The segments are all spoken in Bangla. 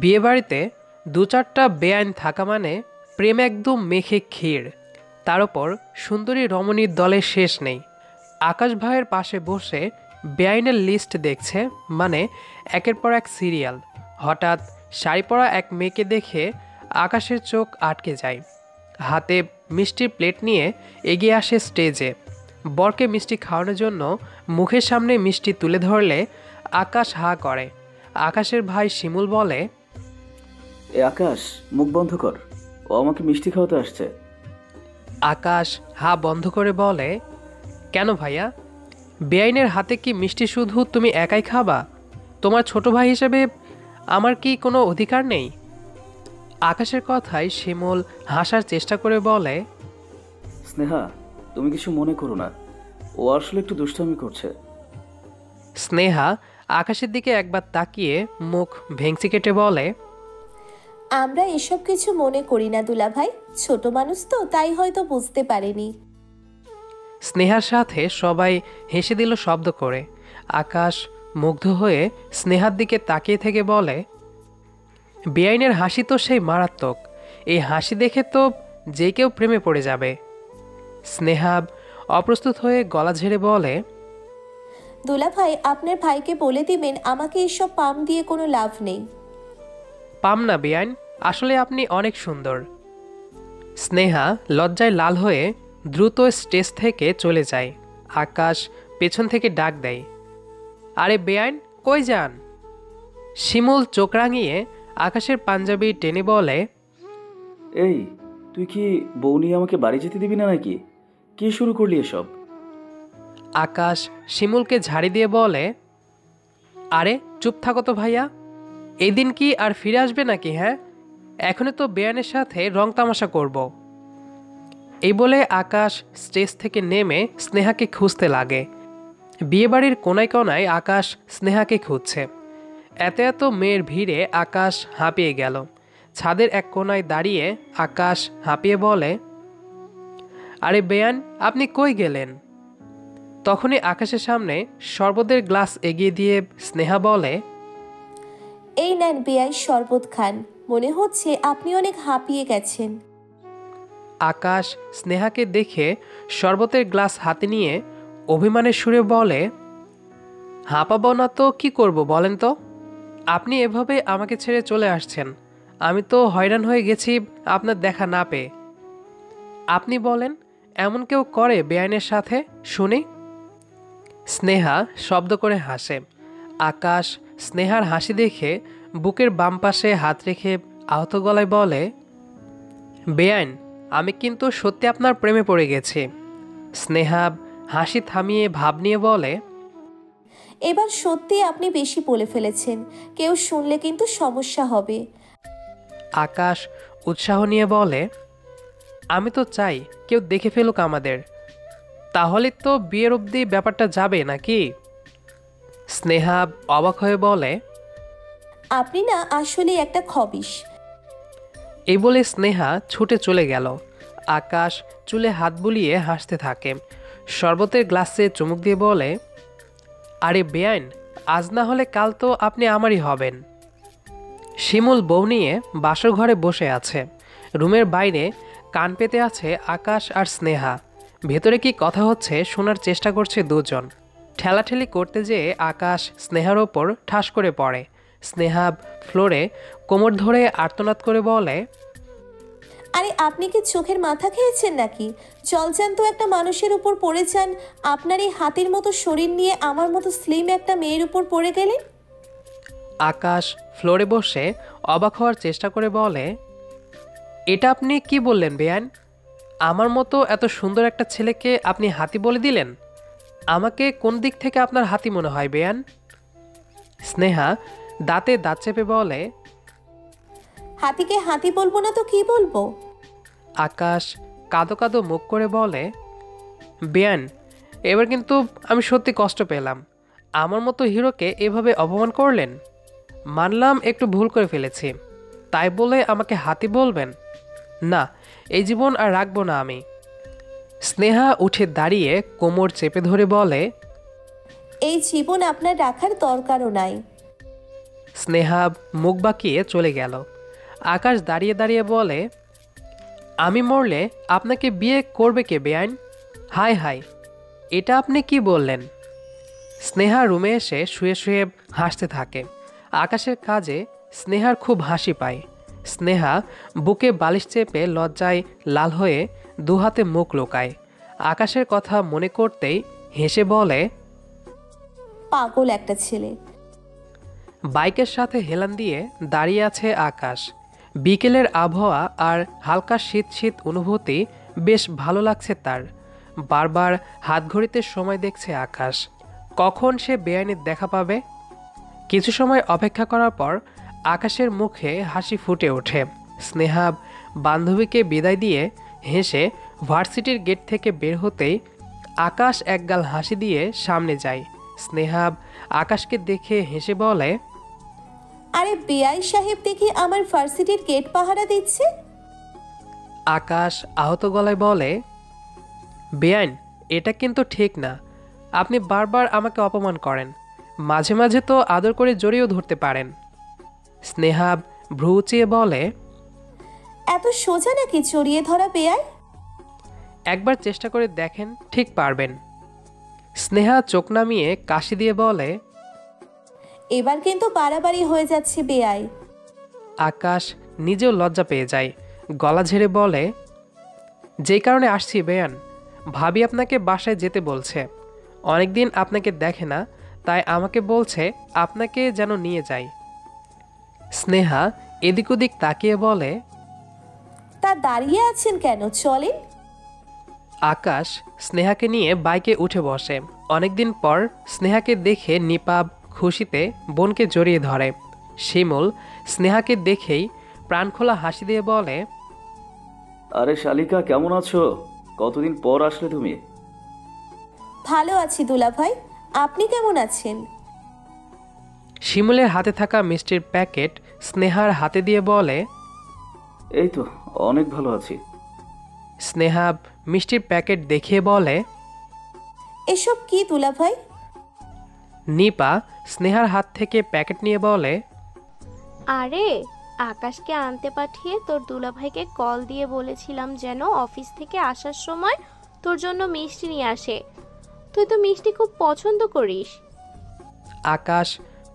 বিয়েবাড়িতে দু চারটা বেআইন থাকা মানে প্রেম একদম মেখে ক্ষীর। তার ওপর সুন্দরী রমণীর দলের শেষ নেই। আকাশ ভাইয়ের পাশে বসে বেআইনের লিস্ট দেখছে, মানে একের পর এক সিরিয়াল। হঠাৎ শাড়ি পরা এক মেয়েকে দেখে আকাশের চোখ আটকে যায়। হাতে মিষ্টির প্লেট নিয়ে এগিয়ে আসে স্টেজে। বরকে মিষ্টি খাওয়ানোর জন্য মুখের সামনে মিষ্টি তুলে ধরলে আকাশ হা করে। আকাশের ভাই শিমুল বলে, এ আকাশ, মুখ বন্ধ কর। ও আমাকে মিষ্টি খাওয়াতে আসছে। আকাশ হা বন্ধ করে বলে, কেন ভাইয়া? বেআইনের হাতে কি মিষ্টি শুধু তুমি একাই খাবা? তোমার ছোট ভাই হিসেবে আমার কি কোনো অধিকার নেই? আকাশের কথায় শিমুল হাসার চেষ্টা করে বলে, স্নেহা, তুমি কিছু মনে করো না। ও আসলে একটু দুষ্টামি করছে। স্নেহা আকাশের দিকে একবার তাকিয়ে মুখ ভেংচি কেটে বলে, আমরা এসব কিছু মনে করি না দুলাভাই, ছোট মানুষ তো তাই হয়তো বুঝতে পারেনি। স্নেহার সাথে সবাই হেসে দিল শব্দ করে। আকাশ মুগ্ধ হয়ে স্নেহার দিকে তাকিয়ে থেকে বলে, বেআইনের হাসি তো সেই মারাত্মক। এই হাসি দেখে তো যে কেউ প্রেমে পড়ে যাবে। স্নেহা অপ্রস্তুত হয়ে গলা ঝেড়ে বলে, দুলাভাই, আপনার ভাইকে বলে দিবেন আমাকে এসব পাম দিয়ে কোনো লাভ নেই। পাম না বেআইন, আসলে আপনি অনেক সুন্দর। স্নেহা লজ্জায় লাল হয়ে দ্রুত স্টেজ থেকে চলে যায়। আকাশ পেছন থেকে ডাক দেয়, আরে বেআইন, কই যান? শিমুল চোখ রাঙিয়ে আকাশের পাঞ্জাবি টেনে বলে, এই, তুই কি বউ নিয়ে আমাকে বাড়ি যেতে দিবি না নাকি? কি শুরু করলি এসব? আকাশ শিমুলকে ঝাড়ি দিয়ে বলে, আরে চুপ থাকো তো ভাইয়া, এই দিন কি আর ফিরে আসবে নাকি? হ্যাঁ, এখনই তো বেয়ানের সাথে রং তামাশা করব। এই বলে আকাশ স্টেজ থেকে নেমে স্নেহাকে খুঁজতে লাগে। বিয়েবাড়ির কোনায় কোনায় আকাশ স্নেহাকে খুঁজছে। এত এত মেয়ের ভিড়ে আকাশ হাঁপিয়ে গেল। ছাদের এক কোনায় দাঁড়িয়ে আকাশ হাঁপিয়ে বলে, আরে বেয়ান, আপনি কই গেলেন? তখনই আকাশের সামনে শরবতের গ্লাস এগিয়ে দিয়ে স্নেহা বলে, এই নেন বেয়াই শরবত খান, মনে হচ্ছে আপনি অনেক হাঁপিয়ে গেছেন। আকাশ স্নেহাকে দেখে শরবতের গ্লাস হাতে নিয়ে অভিমানের সুরে বলে, হাঁপাবো না তো কি করব বলেন তো? আপনি এভাবে আমাকে ছেড়ে চলে আসছেন, আমি তো হয়রান হয়ে গেছি আপনার দেখা না পেয়ে। আপনি বলেন, এমন কেউ করে বেআইনের সাথে? শুনি। স্নেহা শব্দ করে হাসে। আকাশ স্নেহার হাসি দেখে বুকের বাম পাশে হাত রেখে আহত গলায় বলে, বেআইন, আমি কিন্তু সত্যি আপনার প্রেমে পড়ে গেছি। স্নেহা হাসি থামিয়ে ভাব নিয়ে বলে, এবার সত্যি আপনি বেশি বলে ফেলেছেন, কেউ শুনলে কিন্তু সমস্যা হবে। আকাশ উৎসাহ নিয়ে বলে, আমি তো চাই কেউ দেখে ফেলুক আমাদের, তাহলে তো বিয়ের অবধি ব্যাপারটা যাবে নাকি? স্নেহা অবাক হয়ে বলে, আপনি না আসলে একটা খবিশ। এই বলে স্নেহা ছুটে চলে গেল। আকাশ চুলে হাত বুলিয়ে হাসতে থাকে। শরবতের গ্লাসে চুমুক দিয়ে বলে, আরে বেআইন, আজ না হলে কাল তো আপনি আমারই হবেন। শিমুল বউ নিয়ে বাসর ঘরে বসে আছে। রুমের বাইরে কান পেতে আছে আকাশ আর স্নেহা। ভেতরে কি কথা হচ্ছে শোনার চেষ্টা করছে দুজন। ঠেলাঠেলি করতে যেয়ে আকাশ স্নেহার ওপর ঠাস করে পড়ে। স্নেহা ফ্লোরে কোমর ধরে আর্তনাদ করে বলে, আরে আপনি কি চোখের মাথা খেয়েছেন নাকি? জলজ্যান্ত একটা মানুষের উপর পড়ে যান, আপনার এই হাতির মতো শরীর নিয়ে আমার মতো স্লিম একটা মেয়ের উপর পড়ে গেলেন। আকাশ ফ্লোরে বসে অবাক হওয়ার চেষ্টা করে বলে, এটা আপনি কি বললেন বেয়ান? আমার মতো এত সুন্দর একটা ছেলেকে আপনি হাতি বলে দিলেন? আমাকে কোন দিক থেকে আপনার হাতি মনে হয় বেয়ান? স্নেহা দাঁতে দাঁত চেপে বলে, হাতিকে হাতি বলবো না তো কি বলবো? আকাশ কাঁদো কাঁদো মুখ করে বলে, বেয়ান, এবার কিন্তু আমি সত্যি কষ্ট পেলাম। আমার মতো হিরোকে এভাবে অপমান করলেন। মানলাম একটু ভুল করে ফেলেছি, তাই বলে আমাকে হাতি বলবেন? না, এই জীবন আর রাখবো না আমি। স্নেহা উঠে দাঁড়িয়ে কোমর চেপে ধরে বলে, এই জীবন আপনার রাখার দরকারও নাই। স্নেহা মুখ বাঁকিয়ে চলে গেল। আকাশ দাঁড়িয়ে দাঁড়িয়ে বলে, আমি মরলে আপনাকে বিয়ে করবে কে বেআইন? হায় হায়, এটা আপনি কি বললেন? স্নেহা রুমে এসে শুয়ে শুয়ে হাসতে থাকে। আকাশের কাজে স্নেহার খুব হাসি পায়। স্নেহা বুকে বালিশ চেপে লজ্জায় লাল হয়ে দুহাতে মুখ লুকায়। আকাশের কথা মনে করতেই হেসে বলে, পাগল একটা ছেলে। বাইকের সাথে হেলান দিয়ে দাঁড়িয়ে আছে আকাশ। বিকেলের আবহাওয়া আর হালকা শীত শীত অনুভূতি বেশ ভালো লাগছে তার। বারবার হাত ঘড়িতে সময় দেখছে আকাশ, কখন সে বেআইনের দেখা পাবে। কিছু সময় অপেক্ষা করার পর আকাশের মুখে হাসি ফুটে ওঠে। স্নেহা বান্ধবীকে বিদায় দিয়ে হেসে ভার্সিটির গেট থেকে বের হতেই আকাশ একগাল হাসি দিয়ে সামনে যায়। স্নেহা আকাশকে দেখে হেসে বলে, আরে বেআই সাহেব দেখি আমার ভার্সিটির গেট পাহারা দিচ্ছে। আকাশ আহত গলায় বলে, বেআইন, এটা কিন্তু ঠিক না। আপনি বারবার আমাকে অপমান করেন, মাঝে মাঝে তো আদর করে জড়িয়েও ধরতে পারেন। স্নেহা ভ্রু উঁচিয়ে বলে, এত সোজা নাকি জড়িয়ে ধরা বেআই? একবার চেষ্টা করে দেখেন, ঠিক পারবেন। স্নেহা চোখ নামিয়ে কাশি দিয়ে বলে, এবার কিন্তু বাড়াবাড়ি হয়ে যাচ্ছে বেআই। আকাশ নিজেও লজ্জা পেয়ে যায়, গলা ঝেড়ে বলে, যেই কারণে আসছি বেয়ান, ভাবি আপনাকে বাসায় যেতে বলছে। অনেকদিন আপনাকে দেখে না, তাই আমাকে বলছে আপনাকে যেন নিয়ে যাই। স্নেহা এদিক ওদিক তাকিয়ে বলে, তা দাঁড়িয়ে আছেন কেন, চলেন। আকাশ স্নেহাকে নিয়ে বাইকে উঠে বসে। অনেকদিন পর স্নেহাকে দেখে নিপাব খুশিতে বোনকে জড়িয়ে ধরে। শিমুল স্নেহাকে দেখেই প্রাণখোলা হাসি দিয়ে বলে, আরে শালিকা, কেমন আছো? কতদিন পর আসলে তুমি। ভালো আছি দুলা ভাই, আপনি কেমন আছেন? শিমুলের হাতে থাকা মিষ্টির প্যাকেট স্নেহার হাতে দিয়ে বলে, এই তো অনেক ভালো আছি। স্নেহা মিষ্টির প্যাকেট দেখিয়ে বলে, এসব কি দুলা ভাই? নিপা স্নেহার হাত থেকে প্যাকেট নিয়ে বলে, আরে আকাশকে আনতে পাঠিয়ে তোর দুলাভাইকে কল দিয়ে বলেছিলাম যেন অফিস থেকে আসার সময় তোর জন্য মিষ্টি নিয়ে আসে। তুই তো মিষ্টি খুব পছন্দ করিস। আকাশ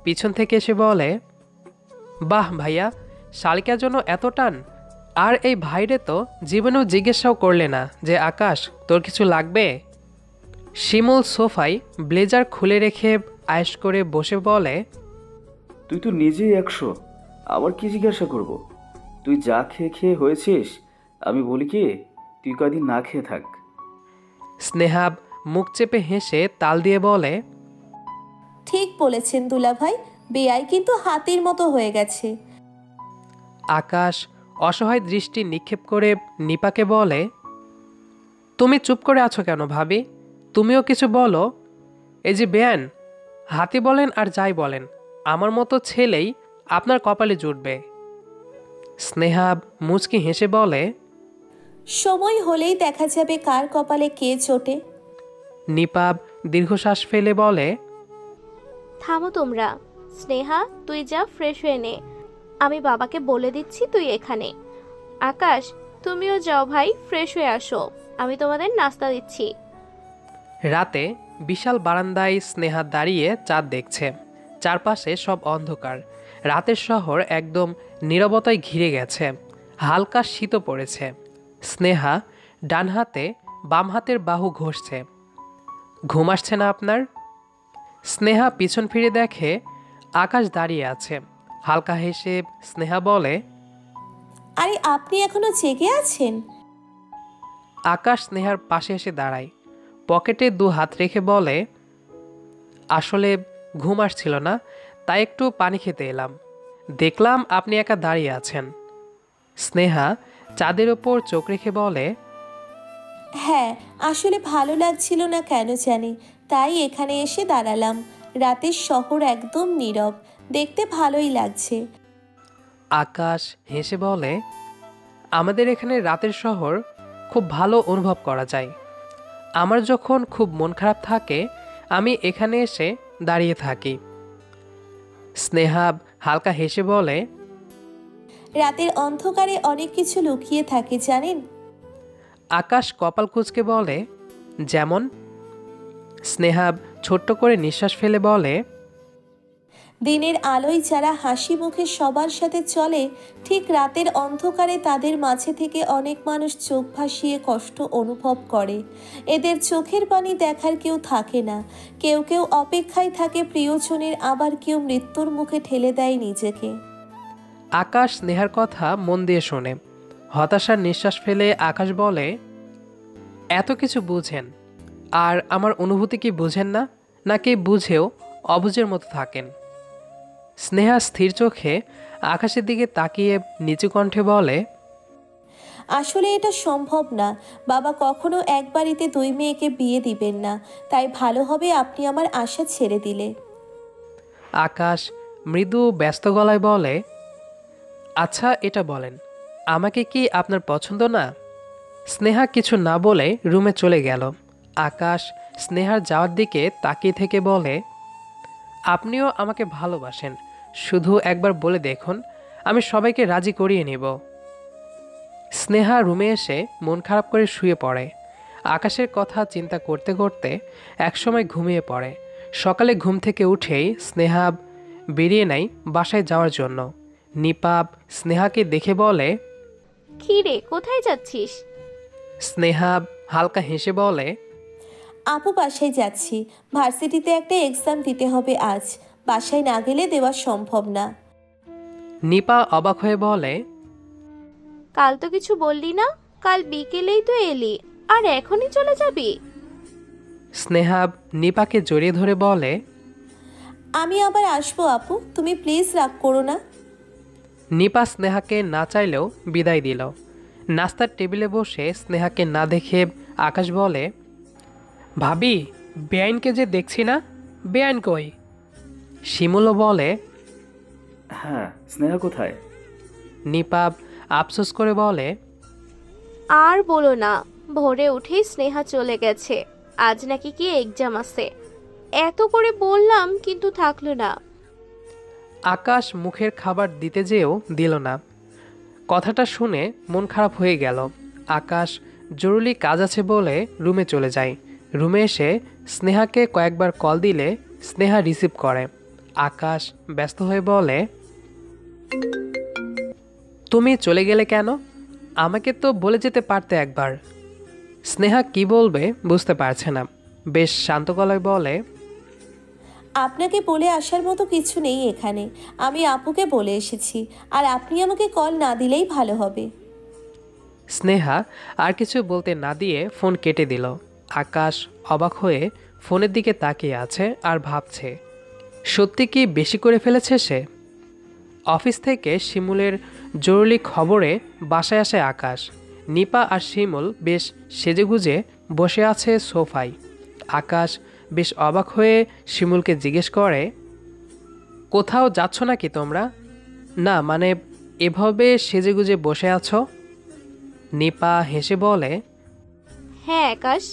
পিছন থেকে এসে বলে, বাহ ভাইয়া, শালিকার জন্য এত টান। আর এই ভাইরে তো জীবনেও জিজ্ঞাসাও করলে না যে আকাশ তোর কিছু লাগবে। শিমুল সোফায় ব্লেজার খুলে রেখে আয়েশ করে বসে বলে, তুই তো নিজেই 100, আবার কি জিজ্ঞাসা করব? তুই যা খেয়ে খেয়ে হয়েছিস, আমি বলি কি, তুই কদিন না খেয়ে থাক। স্নেহা মুখ চেপে হেসে তাল দিয়ে বলে, ঠিক বলেছেন দুলা ভাই, বেআই কিন্তু হাতির মতো হয়ে গেছে। আকাশ অসহায় দৃষ্টি নিক্ষেপ করে নিপাকে বলে, তুমি চুপ করে আছো কেন ভাবি? তুমিও কিছু বলো। এই যে বেয়ান, হাতি বলেন আর যাই বলেন, আমার মতো ছেলেই আপনার কপালে জুটবে। স্নেহা মুচকি হেসে বলে, সময় হলেই দেখা যাবে কার কপালে কে চোটে। নিপাব দীর্ঘশ্বাস ফেলে বলে, থামো তোমরা। স্নেহা, তুই যা ফ্রেশ হয়ে নে, আমি বাবাকে বলে দিচ্ছি তুই এখানে। আকাশ, তুমিও যাও ভাই, ফ্রেশ হয়ে আসো, আমি তোমাদের নাস্তা দিচ্ছি। রাতে বিশাল বারান্দায় স্নেহা দাঁড়িয়ে চাঁদ দেখছে। চারপাশে সব অন্ধকার। রাতের শহর একদম নীরবতায় ঘিরে গেছে। হালকা শীতও পড়েছে। স্নেহা ডান হাতে বাম হাতের বাহু ঘষছে। ঘুম আসছে না আপনার? স্নেহা পিছন ফিরে দেখে আকাশ দাঁড়িয়ে আছে। হালকা হেসে স্নেহা বলে, আরে আপনি এখনো জেগে আছেন? আকাশ স্নেহার পাশে এসে দাঁড়ায়, পকেটে দু হাত রেখে বলে, আসলে ঘুম আসছিল না, তাই একটু পানি খেতে এলাম। দেখলাম আপনি একা দাঁড়িয়ে আছেন। স্নেহা চাঁদের ওপর চোখ রেখে বলে, হ্যাঁ, আসলে ভালো লাগছিল না কেন জানি, তাই এখানে এসে দাঁড়ালাম। রাতের শহর একদম নীরব, দেখতে ভালোই লাগছে। আকাশ হেসে বলে, আমাদের এখানে রাতের শহর খুব ভালো অনুভব করা যায়। আমার যখন খুব মন খারাপ থাকে, আমি এখানে এসে দাঁড়িয়ে থাকি। স্নেহা হালকা হেসে বলে, রাতের অন্ধকারে অনেক কিছু লুকিয়ে থাকে জানেন। আকাশ কপাল কুঁচকে বলে, যেমন? স্নেহা ছোট্ট করে নিঃশ্বাস ফেলে বলে, দিনের আলোয় যারা হাসি মুখে সবার সাথে চলে, ঠিক রাতের অন্ধকারে তাদের মাঝে থেকে অনেক মানুষ চোখ ভাসিয়ে কষ্ট অনুভব করে। এদের চোখের পানি দেখার কেউ থাকে না। কেউ কেউ অপেক্ষায় থাকে প্রিয়জনের, আবার কেউ মৃত্যুর মুখে ঠেলে দেয় নিজেকে। আকাশ স্নেহার কথা মন দিয়ে শোনে। হতাশার নিঃশ্বাস ফেলে আকাশ বলে, এত কিছু বুঝেন আর আমার অনুভূতি কি বুঝেন না, নাকি বুঝেও অবুঝের মতো থাকেন? স্নেহা স্থির চোখে আকাশের দিকে তাকিয়ে নিচু কণ্ঠে বলে, আসলে এটা সম্ভব না। বাবা কখনো এক বাড়িতে দুই মেয়েকে বিয়ে দিবেন না। তাই ভালো হবে আপনি আমার আশা ছেড়ে দিলে। আকাশ মৃদু ব্যস্ত গলায় বলে, আচ্ছা এটা বলেন, আমাকে কি আপনার পছন্দ না? স্নেহা কিছু না বলে রুমে চলে গেল। আকাশ স্নেহার যাওয়ার দিকে তাকিয়ে থেকে বলে, আপনিও আমাকে ভালোবাসেন, শুধু একবার বলে দেখুন, আমি সবাইকে রাজি করিয়ে নেব। স্নেহা রুমে এসে মন খারাপ করে শুয়ে পড়ে। আকাশের কথা চিন্তা করতে করতে একসময় ঘুমিয়ে পড়ে। সকালে ঘুম থেকে উঠেই স্নেহা বেরিয়ে নেয় বাসায় যাওয়ার জন্য। নিপাপ স্নেহাকে দেখে বলে, কি রে, কোথায় যাচ্ছিস? স্নেহা হালকা হেসে বলে, আপু বাসায় যাচ্ছি। ভার্সিটিতে একটা এক্সাম দিতে হবে আজ। বাসায় না গেলে দেওয়া সম্ভব না। নিপা অবাক হয়ে বলে, কাল তো কিছু বললি না, কাল বিকেলেই তো এলি, আর এখনই চলে যাবি? স্নেহা নিপাকে জড়িয়ে ধরে বলে, আমি আবার আসবো আপু, তুমি প্লিজ রাগ করো না। নিপা স্নেহাকে না চাইলেও বিদায় দিল। নাস্তার টেবিলে বসে স্নেহাকে না দেখে আকাশ বলে, ভাবি, বেআইনকে যে দেখছি না, বেআইন কই? শিমুলও বলে, হ্যাঁ, স্নেহা কোথায়? নিপাপ আফসোস করে বলে, আর বলো না, ভোরে উঠেই স্নেহা চলে গেছে। আজ নাকি কি এক্সাম আছে। এত করে বললাম কিন্তু থাকলো না। আকাশ মুখের খাবার দিতে যেও দিল না। কথাটা শুনে মন খারাপ হয়ে গেল। আকাশ জরুরি কাজ আছে বলে রুমে চলে যায়। রুমে এসে স্নেহাকে কয়েকবার কল দিলে স্নেহা রিসিভ করে। আকাশ ব্যস্ত হয়ে বলে, তুমি চলে গেলে কেন? আমাকে তো বলে যেতে পারতে একবার। স্নেহা কি বলবে বুঝতে পারছে না। বেশ শান্ত গলায় বলে, আপনাকে বলে আসার মতো কিছু নেই এখানে। আমি আপুকে বলে এসেছি, আর আপনি আমাকে কল না দিলেই ভালো হবে। স্নেহা আর কিছু বলতে না দিয়ে ফোন কেটে দিল। আকাশ অবাক হয়ে ফোনের দিকে তাকিয়ে আছে আর ভাবছে, সত্যি কি বেশি করে ফেলেছে সে? অফিস থেকে শিমুলের জরুরি খবরে বাসায় আসে আকাশ। নিপা আর শিমুল বেশ সেজেগুজে বসে আছে সোফায়। আকাশ বেশ অবাক হয়ে শিমুলকে জিজ্ঞেস করে, কোথাও যাচ্ছ নাকি তোমরা? না মানে এভাবে সেজেগুজে বসে আছো? নিপা হেসে বলে, হ্যাঁ আকাশ।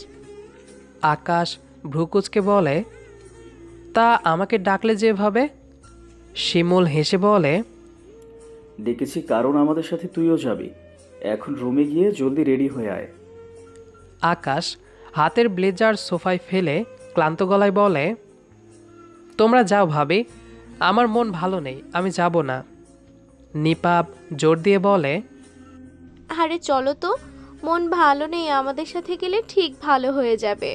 আকাশ ভ্রুকুচকে বলে, তা আমাকে ডাকলে যেভাবে? শিমুল হেসে বলে, ডেকেছি কারণ আমাদের সাথে তুইও যাবি। এখন রুমে গিয়ে জলদি রেডি হয়ে আয়। আকাশ হাতের ব্লেজার সোফায় ফেলে ক্লান্ত গলায় বলে, তোমরা যাও ভাবি, আমার মন ভালো নেই, আমি যাব না। নিপাপ জোর দিয়ে বলে, আরে চলো তো, মন ভালো নেই, আমাদের সাথে গেলে ঠিক ভালো হয়ে যাবে।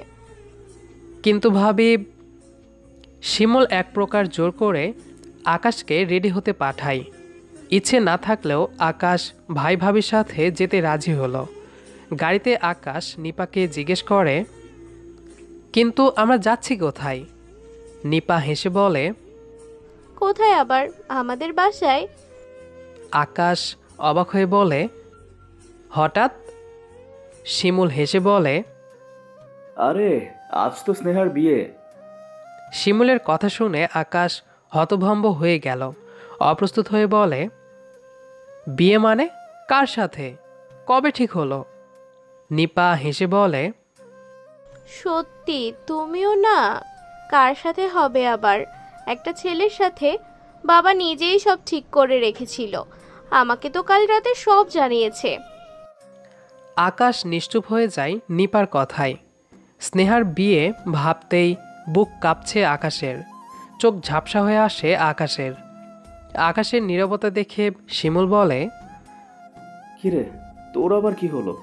কিন্তু ভাবি। শিমুল এক প্রকার জোর করে আকাশকে রেডি হতে পাঠায়। ইচ্ছে না থাকলেও আকাশ ভাই ভাবির সাথে যেতে রাজি হলো। গাড়িতে আকাশ নিপাকে জিজ্ঞেস করে, কিন্তু আমরা যাচ্ছি কোথায়? নিপা হেসে বলে, কোথায় আবার, আমাদের বাসায়। আকাশ অবাক হয়ে বলে, হঠাৎ? শিমুল হেসে বলে, আরে আজ তো স্নেহার বিয়ে। শিমুলের কথা শুনে আকাশ হতভম্ব হয়ে গেল। অপ্রস্তুত হয়ে বলে, বিয়ে মানে? কার সাথে? কবে ঠিক হলো? নিপা হেসে বলে, সত্যি তুমিও না? কার সাথে হবে আবার, একটা ছেলের সাথে। বাবা নিজেই সব ঠিক করে রেখেছিল, আমাকে তো কাল রাতে সব জানিয়েছে। আকাশ নিশ্চুপ হয়ে যায় নিপার কথায়। স্নেহার বিয়ে ভাবতেই বুক কাঁপছে আকাশের, চোখ ঝাপসা হয়ে আসে আকাশের। আকাশের নীরবতা দেখে শিমুল বলে, কিরে, তোর আবার কি হলো?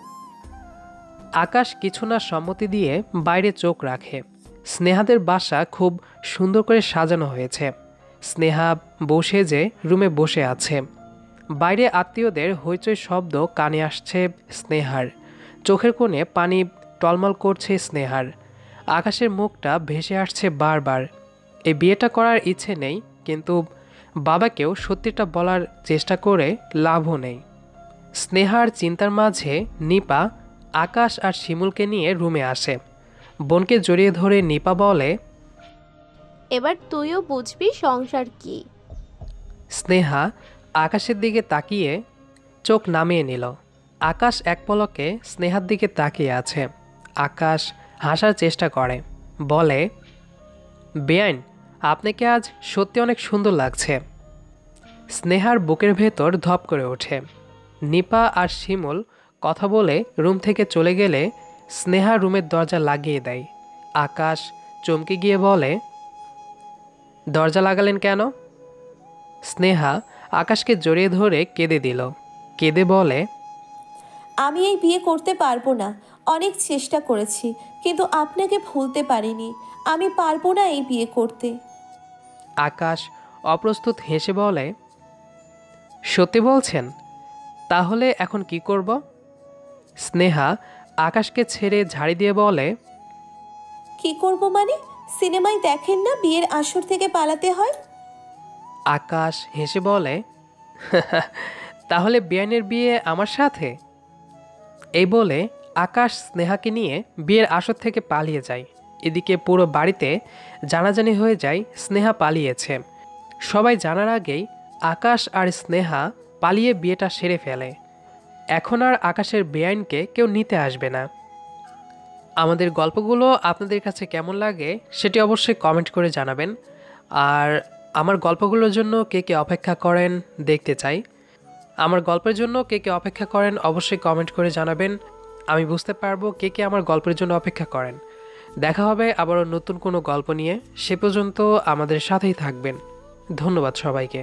আকাশ কিছু না সম্মতি দিয়ে বাইরে চোখ রাখে। স্নেহাদের বাসা খুব সুন্দর করে সাজানো হয়েছে। স্নেহা বসে যে রুমে বসে আছে, বাইরে আত্মীয়দের হইচই শব্দ কানে আসছে স্নেহার। চোখের কোণে পানি টলমল করছে স্নেহার। আকাশের মুখটা ভেসে আসছে বারবার। এই বিয়েটা করার ইচ্ছে নেই, কিন্তু বাবাকেও সত্যিটা বলার চেষ্টা করে লাভও নেই। স্নেহার চিন্তার মাঝে নিপা আকাশ আর শিমুলকে নিয়ে রুমে আসে। বোনকে জড়িয়ে ধরে নিপা বলে, এবার তুইও বুঝবি সংসার কি। স্নেহা আকাশের দিকে তাকিয়ে চোখ নামিয়ে নিল। আকাশ এক পলকে স্নেহার দিকে তাকিয়ে আছে। আকাশ হাসার চেষ্টা করে, বলে, বেআইন, আপনাকে আজ সত্যি অনেক সুন্দর লাগছে। স্নেহার বুকের ভেতর ধপ করে ওঠে। নিপা আর শিমুল কথা বলে রুম থেকে চলে গেলে স্নেহা রুমের দরজা লাগিয়ে দেয়। আকাশ চমকে গিয়ে বলে, দরজা লাগালেন কেন? স্নেহা আকাশকে জড়িয়ে ধরে কেঁদে দিল। কেঁদে বলে, আমি এই বিয়ে করতে পারবো না। অনেক চেষ্টা করেছি, কিন্তু আপনাকে ভুলতে পারিনি। আমি পারবো না এই বিয়ে করতে। আকাশ অপ্রস্তুত হেসে বলে, সত্যি বলছেন? তাহলে এখন কি করব? স্নেহা আকাশকে ছেড়ে ঝাড়ি দিয়ে বলে, কি করব মানে? সিনেমায় দেখেন না বিয়ের আসর থেকে পালাতে হয়? আকাশ হেসে বলে, তাহলে বেআইনের বিয়ে আমার সাথে? এই বলে আকাশ স্নেহাকে নিয়ে বিয়ের আসর থেকে পালিয়ে যায়। এদিকে পুরো বাড়িতে জানাজানি হয়ে যায় স্নেহা পালিয়েছে। সবাই জানার আগেই আকাশ আর স্নেহা পালিয়ে বিয়েটা সেরে ফেলে। এখন আর আকাশের বেআইনকে কেউ নিতে আসবে না। আমাদের গল্পগুলো আপনাদের কাছে কেমন লাগে সেটি অবশ্যই কমেন্ট করে জানাবেন। আর আমার গল্পগুলোর জন্য কে কে অপেক্ষা করেন দেখতে চাই। আমার গল্পের জন্য কে কে অপেক্ষা করেন অবশ্যই কমেন্ট করে জানাবেন। আমি বুঝতে পারবো কে কে আমার গল্পের জন্য অপেক্ষা করেন। দেখা হবে আবারও নতুন কোনো গল্প নিয়ে। সে পর্যন্ত আমাদের সাথেই থাকবেন। ধন্যবাদ সবাইকে।